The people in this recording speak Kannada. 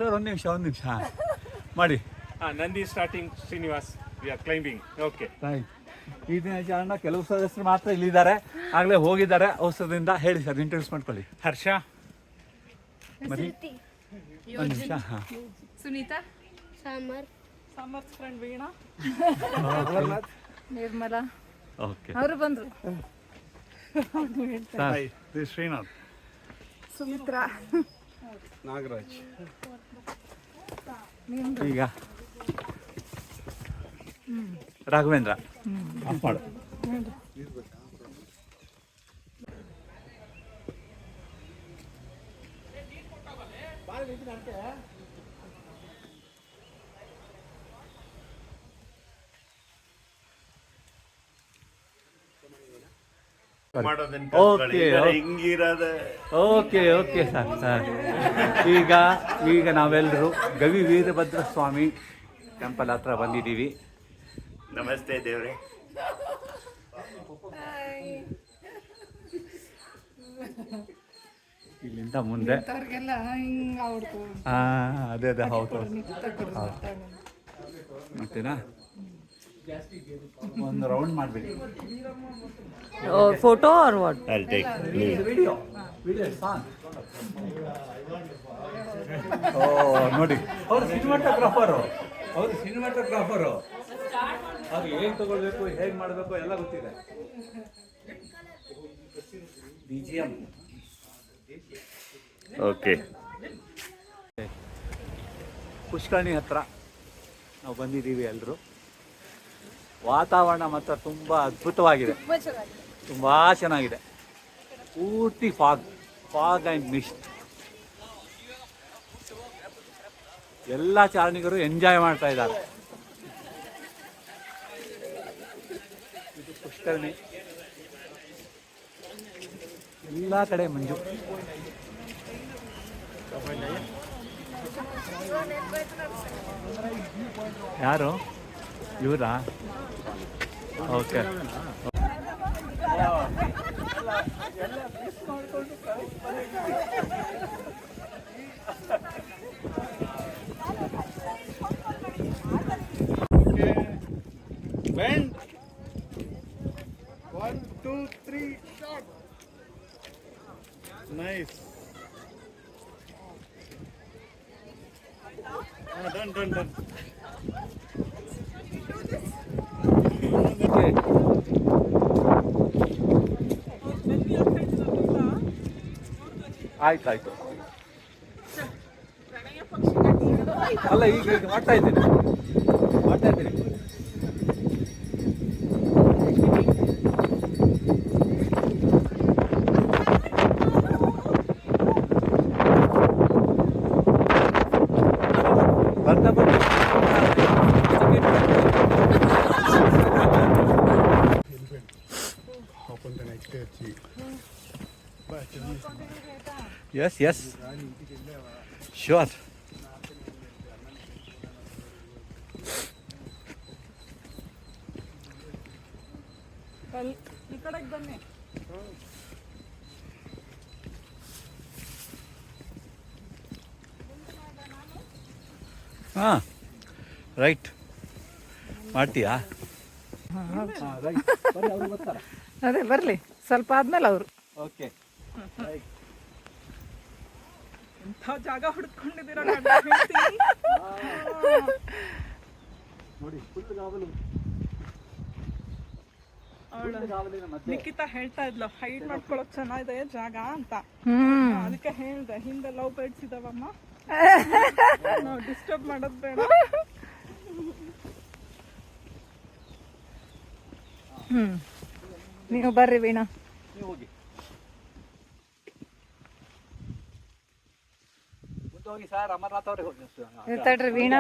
ಸರ್ ಒಂದು ನಿಮಿಷ ಮಾಡಿ. Nandi starting Srinivas we are climbing. Okay ಈ ದಿನ ಚಾರಣ ಕೆಲವು ಸದಸ್ಯರು ಮಾತ್ರ ಇಲ್ಲಿದ್ದಾರೆ, ಆಗಲೇ ಹೋಗಿದ್ದಾರೆ ಔಷಧದಿಂದ. ಹೇಳಿ ಸರ್, ಇಂಟ್ರೊಡ್ಯೂಸ್ ಮಾಡ್ಕೊಳ್ಳಿ. ಹರ್ಷ, ಮರಿ ಒಂದು ನಿಮಿಷ. ಹಾಂ, ಸುನೀತಾ, ಸಮರ್ಥ್ ಫ್ರೆಂಡ್ ವೀಣಾ, ನಿರ್ಮಲಾ, ಓಕೆ ಅವರು ಬಂದರು. ಸರ್ ಶ್ರೀನಾಥ್, ಸುಮಿತ್ರಾ, ನಾಗರಾಜ್. ಈಗ ರಾಘವೇಂದ್ರ. ಆಫ್ ಮಾಡು. Okay sir. ಈಗ ನಾವೆಲ್ಲರೂ ಗವಿ ವೀರಭದ್ರ ಸ್ವಾಮಿ ಟೆಂಪಲ್ ಹತ್ರ ಬಂದಿದ್ದೀವಿ. ನಮಸ್ತೆ ದೇವ್ರೆ. ಇಲ್ಲಿಂದ ಮುಂದೆ ಅದೇ ಹೌದು. ಮತ್ತೇನಾ ಒಂದು ರೌಂಡ್ ಮಾಡಬೇಡಿ. Photo or what? I'll take video ನೋಡಿ, ಅವರು ಸಿನಿಮಾಟೋಗ್ರಾಫರು. ಅವ್ರು ಹೇಗೆ ತಗೊಳ್ಬೇಕು, ಹೇಗೆ ಮಾಡಬೇಕು ಎಲ್ಲ ಗೊತ್ತಿದೆ. BGM. ಓಕೆ. ಪುಷ್ಕರಣಿ ಹತ್ರ ನಾವು ಬಂದಿದ್ದೀವಿ ಎಲ್ಲರೂ. ವಾತಾವರಣ ಮಾತ್ರ ತುಂಬ ಅದ್ಭುತವಾಗಿದೆ, ತುಂಬ ಚೆನ್ನಾಗಿದೆ. ಪೂರ್ತಿ ಫಾಗ್ ಆ್ಯಂಡ್ ಮಿಸ್ಟ್. ಎಲ್ಲ ಚಾರಣಿಗರು ಎಂಜಾಯ್ ಮಾಡ್ತಾ ಇದ್ದಾರೆ. ಇದು ಪುಷ್ಕರಣಿ, ಎಲ್ಲ ಕಡೆ ಮಂಜು. ಯಾರು ಇವರಾ? Okay. Bend. 1, 2, 3, shot. Nice. Done. ಆಯ್ತು. ಅಲ್ಲ, ಈಗ ಮಾಡ್ತಾ ಇದ್ದೀನಿ. Yes. Sure. ಈ ಕಡೆಗೆ ಬನ್ನಿ. ಹಾಂ, ರೈಟ್ ಮಾಡ್ತೀಯಾ? ಅದೇ ಬರಲಿ, ಸ್ವಲ್ಪ ಆದ್ಮೇಲೆ ಅವರು. ಓಕೆ. ಎಂಥ ಜಾಗ ಹುಡುಕೊಂಡಿದ್ದೀರ ನೋಡಿ, ಫುಲ್ ಗಾವಲು. ನಿಖಿತಾ ಹೇಳ್ತಾ ಇದ್ಲು ಹೈಡ್ ಮಾಡ್ಕೊಳಕ್ ಚೆನ್ನಾಗಿದೆ ಜಾಗ ಅಂತ. ಅದಕ್ಕೆ ಹೇಳ್ದೆ, ಹಿಂದೆ ಲವ್ ಬರ್ಡ್ಸ್ ಇದಾವಮ್ಮ, ನಾವು ಡಿಸ್ಟರ್ಬ್ ಮಾಡೋದ್ ಬೇಡ. ನೀವು ಬರ್ರಿ ವೀಣಾ. ನೀವು ಹೋಗಿ ಸರ್. ಅಮರನಾಥ್ ಅವ್ರಿಗೆ ಹೋಗಿ ತಡ್ರಿ ವೀಣಾ.